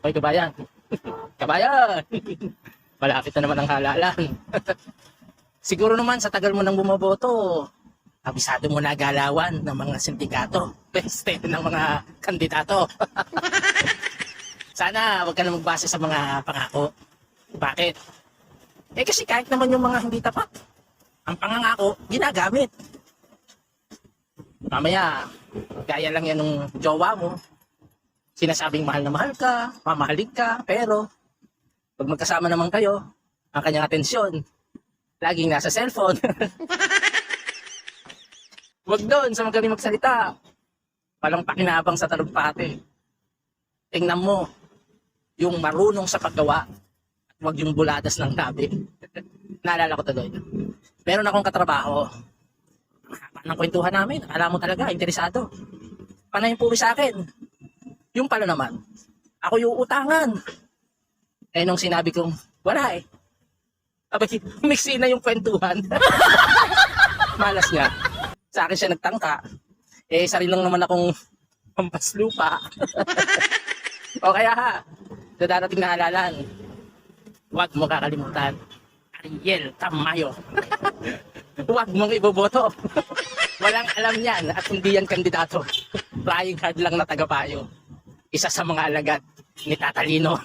Hoy, kabayan. Kabayan! Malapit na naman ang halalan. Siguro naman sa tagal mo nang bumoboto, kabisado mo na galawan ng mga sindikato, peste ng mga kandidato. Sana wag ka na magbase sa mga pangako. Bakit? Eh kasi kahit naman yung mga hindi tapat, ang pangangako, ginagamit. Mamaya, gaya lang yan ng jowa mo, sinasabing mahal na mahal ka, mamahalin ka, pero pag magkasama naman kayo, ang kanyang atensyon, laging nasa cellphone. Wag doon sa magaling magsalita. Walang pakinabang sa talumpati. Tingnan mo, yung marunong sa paggawa, at wag yung buladas ng labi. Naalala ko tuloy. Meron akong katrabaho. Ang kwentuhan namin, alam mo talaga, interesado. Panay yung puri sa akin. Yung pala naman, ako yung utangan. Eh nung sinabi kong, wala eh. Abay, mixi na yung kwentuhan. Malas nga. Sa akin siya nagtangka. Eh, sarili lang naman akong pampaslupa. O kaya ha, sa darating na halalan, huwag mo kakalimutan. Ariel Tamayo. Huwag mong iboboto. Walang alam yan at hindi yan kandidato. Flying card lang na tagapayo. Isa sa mga alagad ni Tatalino.